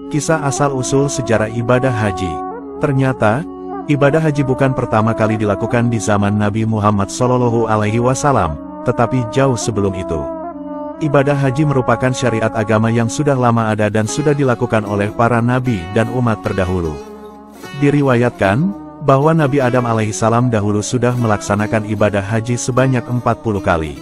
Kisah asal-usul sejarah ibadah haji. Ternyata, ibadah haji bukan pertama kali dilakukan di zaman Nabi Muhammad SAW, tetapi jauh sebelum itu. Ibadah haji merupakan syariat agama yang sudah lama ada dan sudah dilakukan oleh para nabi dan umat terdahulu. Diriwayatkan, bahwa Nabi Adam alaihissalam dahulu sudah melaksanakan ibadah haji sebanyak 40 kali.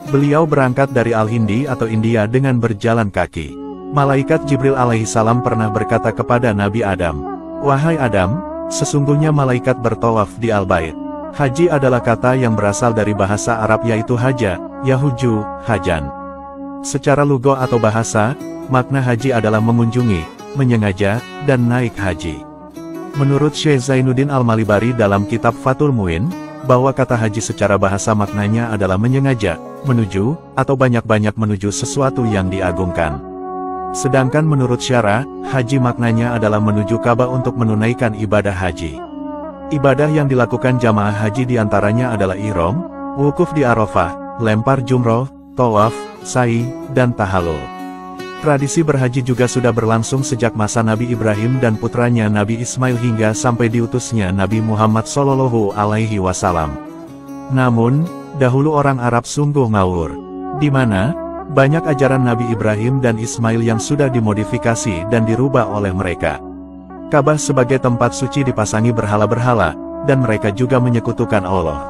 Beliau berangkat dari Al-Hindi atau India dengan berjalan kaki. Malaikat Jibril alaihissalam pernah berkata kepada Nabi Adam, "Wahai Adam, sesungguhnya malaikat bertawaf di Al-Bait." Haji adalah kata yang berasal dari bahasa Arab yaitu haja, yahuju, hajan. Secara lugo atau bahasa, makna haji adalah mengunjungi, menyengaja, dan naik haji. Menurut Syekh Zainuddin Al-Malibari dalam kitab Fathul Muin, bahwa kata haji secara bahasa maknanya adalah menyengaja, menuju, atau banyak-banyak menuju sesuatu yang diagungkan. Sedangkan menurut syara, haji maknanya adalah menuju Ka'bah untuk menunaikan ibadah haji. Ibadah yang dilakukan jamaah haji diantaranya adalah ihram, wukuf di Arafah, lempar jumroh, tawaf, sa'i, dan tahallul. Tradisi berhaji juga sudah berlangsung sejak masa Nabi Ibrahim dan putranya Nabi Ismail hingga sampai diutusnya Nabi Muhammad SAW. Namun, dahulu orang Arab sungguh ngawur, di mana banyak ajaran Nabi Ibrahim dan Ismail yang sudah dimodifikasi dan dirubah oleh mereka. Ka'bah sebagai tempat suci dipasangi berhala-berhala, dan mereka juga menyekutukan Allah.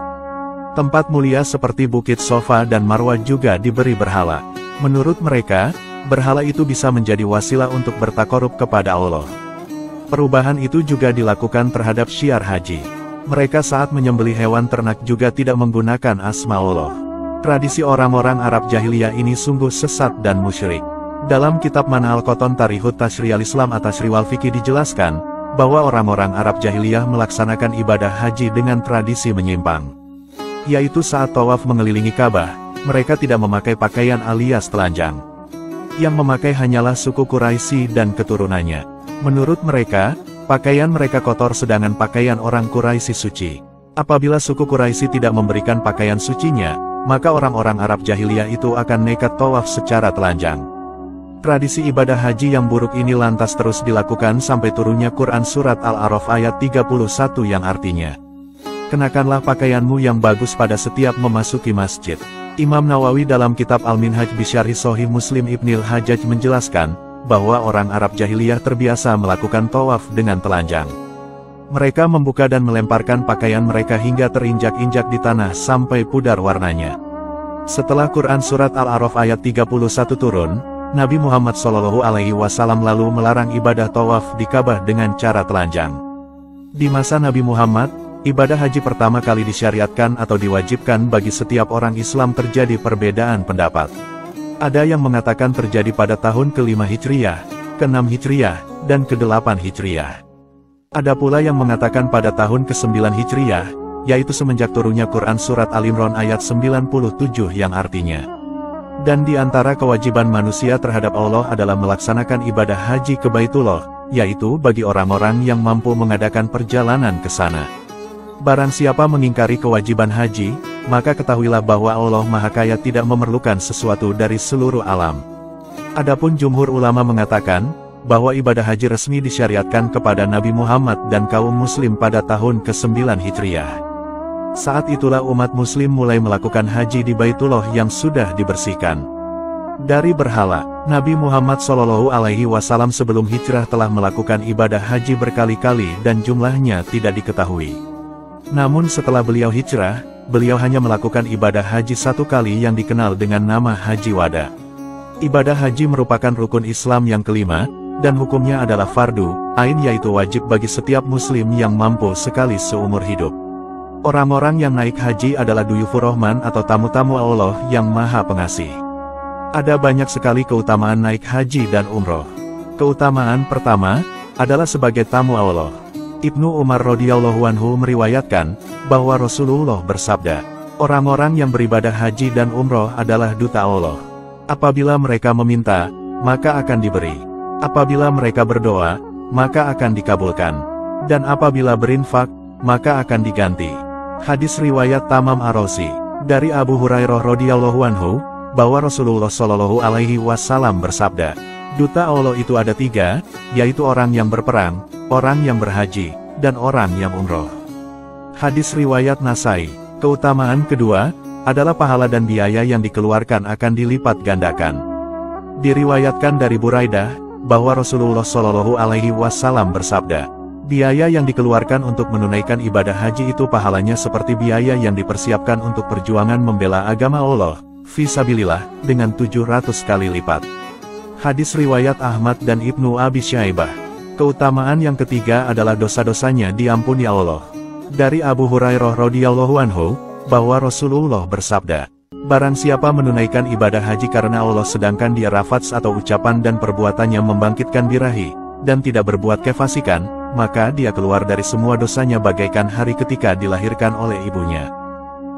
Tempat mulia seperti Bukit Sofa dan Marwah juga diberi berhala. Menurut mereka, berhala itu bisa menjadi wasilah untuk bertakorup kepada Allah. Perubahan itu juga dilakukan terhadap syiar haji. Mereka saat menyembelih hewan ternak juga tidak menggunakan asma Allah. Tradisi orang-orang Arab jahiliyah ini sungguh sesat dan musyrik. Dalam kitab Manhal Qoton Tarihut Tashri'al Islam atau Tashri'wal Fiqih dijelaskan, bahwa orang-orang Arab jahiliyah melaksanakan ibadah haji dengan tradisi menyimpang. Yaitu saat tawaf mengelilingi Ka'bah, mereka tidak memakai pakaian alias telanjang. Yang memakai hanyalah suku Quraisy dan keturunannya. Menurut mereka, pakaian mereka kotor sedangkan pakaian orang Quraisy suci. Apabila suku Quraisy tidak memberikan pakaian sucinya, maka orang-orang Arab jahiliyah itu akan nekat tawaf secara telanjang. Tradisi ibadah haji yang buruk ini lantas terus dilakukan sampai turunnya Quran Surat Al-A'raf ayat 31 yang artinya, "Kenakanlah pakaianmu yang bagus pada setiap memasuki masjid." Imam Nawawi dalam kitab Al-Minhaj Bisyarhi Sahih Muslim Ibnil Hajjaj menjelaskan, bahwa orang Arab jahiliyah terbiasa melakukan tawaf dengan telanjang. Mereka membuka dan melemparkan pakaian mereka hingga terinjak-injak di tanah sampai pudar warnanya. Setelah Quran Surat Al-A'raf ayat 31 turun, Nabi Muhammad SAW lalu melarang ibadah tawaf di Ka'bah dengan cara telanjang. Di masa Nabi Muhammad, ibadah haji pertama kali disyariatkan atau diwajibkan bagi setiap orang Islam terjadi perbedaan pendapat. Ada yang mengatakan terjadi pada tahun ke-5 Hijriyah, ke-6 Hijriyah, dan ke-8 Hijriyah. Ada pula yang mengatakan pada tahun ke-9 Hijriyah, yaitu semenjak turunnya Quran Surat Al-Imran ayat 97 yang artinya, "Dan di antara kewajiban manusia terhadap Allah adalah melaksanakan ibadah haji ke Baitullah, yaitu bagi orang-orang yang mampu mengadakan perjalanan ke sana. Barang siapa mengingkari kewajiban haji, maka ketahuilah bahwa Allah Maha Kaya tidak memerlukan sesuatu dari seluruh alam." Adapun jumhur ulama mengatakan, bahwa ibadah haji resmi disyariatkan kepada Nabi Muhammad dan kaum muslim pada tahun ke-9 Hijriyah. Saat itulah umat muslim mulai melakukan haji di Baitullah yang sudah dibersihkan dari berhala. Nabi Muhammad SAW sebelum hijrah telah melakukan ibadah haji berkali-kali dan jumlahnya tidak diketahui. Namun setelah beliau hijrah, beliau hanya melakukan ibadah haji satu kali yang dikenal dengan nama Haji Wada. Ibadah haji merupakan rukun Islam yang kelima, dan hukumnya adalah fardu ain yaitu wajib bagi setiap muslim yang mampu sekali seumur hidup. Orang-orang yang naik haji adalah duyufur rahman atau tamu-tamu Allah yang maha pengasih. Ada banyak sekali keutamaan naik haji dan umroh. Keutamaan pertama, adalah sebagai tamu Allah. Ibnu Umar radhiyallahu anhu meriwayatkan, bahwa Rasulullah bersabda, "Orang-orang yang beribadah haji dan umroh adalah duta Allah. Apabila mereka meminta, maka akan diberi. Apabila mereka berdoa, maka akan dikabulkan. Dan apabila berinfak, maka akan diganti." Hadis riwayat Tamam Ar-Razi. Dari Abu Hurairah radhiyallahu anhu, bahwa Rasulullah Shallallahu Alaihi Wasallam bersabda, Duta Allah itu ada 3, yaitu orang yang berperang, orang yang berhaji, dan orang yang umroh. Hadis riwayat Nasai. Keutamaan kedua, adalah pahala dan biaya yang dikeluarkan akan dilipat gandakan. Diriwayatkan dari Buraidah, bahwa Rasulullah Shallallahu Alaihi Wasallam bersabda, biaya yang dikeluarkan untuk menunaikan ibadah haji itu pahalanya seperti biaya yang dipersiapkan untuk perjuangan membela agama Allah, fisabilillah, dengan 700 kali lipat. Hadis riwayat Ahmad dan Ibnu Abi Syaibah. Keutamaan yang ketiga adalah dosa-dosanya diampuni Allah. Dari Abu Hurairah radhiyallahu anhu, bahwa Rasulullah bersabda, barang siapa menunaikan ibadah haji karena Allah sedangkan dia rafats atau ucapan dan perbuatannya membangkitkan birahi, dan tidak berbuat kefasikan, maka dia keluar dari semua dosanya bagaikan hari ketika dilahirkan oleh ibunya.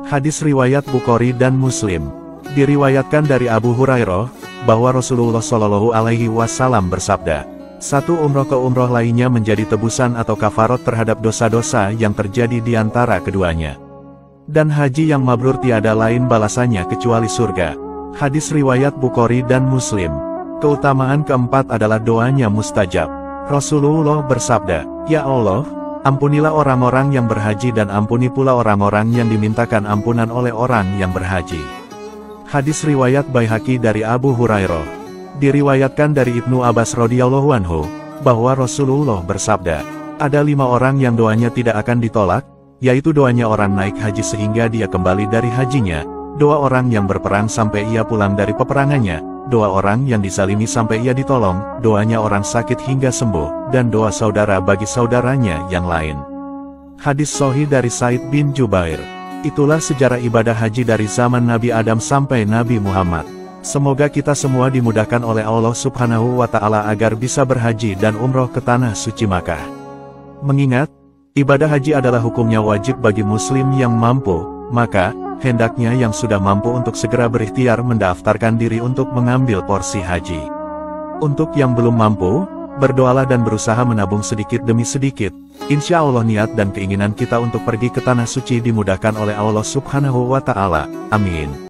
Hadis riwayat Bukhari dan Muslim. Diriwayatkan dari Abu Hurairah, bahwa Rasulullah Shallallahu Alaihi Wasallam bersabda, satu umroh ke umroh lainnya menjadi tebusan atau kafarat terhadap dosa-dosa yang terjadi di antara keduanya. Dan haji yang mabrur tiada lain balasannya kecuali surga. Hadis riwayat Bukhari dan Muslim. Keutamaan keempat adalah doanya mustajab. Rasulullah bersabda, ya Allah, ampunilah orang-orang yang berhaji dan ampuni pula orang-orang yang dimintakan ampunan oleh orang yang berhaji. Hadis riwayat Baihaqi dari Abu Hurairah. Diriwayatkan dari Ibnu Abbas radhiyallahu anhu, bahwa Rasulullah bersabda, ada 5 orang yang doanya tidak akan ditolak, yaitu doanya orang naik haji sehingga dia kembali dari hajinya, doa orang yang berperang sampai ia pulang dari peperangannya, doa orang yang dizalimi sampai ia ditolong, doanya orang sakit hingga sembuh, dan doa saudara bagi saudaranya yang lain. Hadis sahih dari Said bin Jubair. Itulah sejarah ibadah haji dari zaman Nabi Adam sampai Nabi Muhammad. Semoga kita semua dimudahkan oleh Allah Subhanahu wa Ta'ala agar bisa berhaji dan umroh ke tanah suci Makkah. Mengingat, ibadah haji adalah hukumnya wajib bagi muslim yang mampu, maka, hendaknya yang sudah mampu untuk segera berikhtiar mendaftarkan diri untuk mengambil porsi haji. Untuk yang belum mampu, berdoalah dan berusaha menabung sedikit demi sedikit. Insya Allah niat dan keinginan kita untuk pergi ke tanah suci dimudahkan oleh Allah Subhanahu wa Ta'ala. Amin.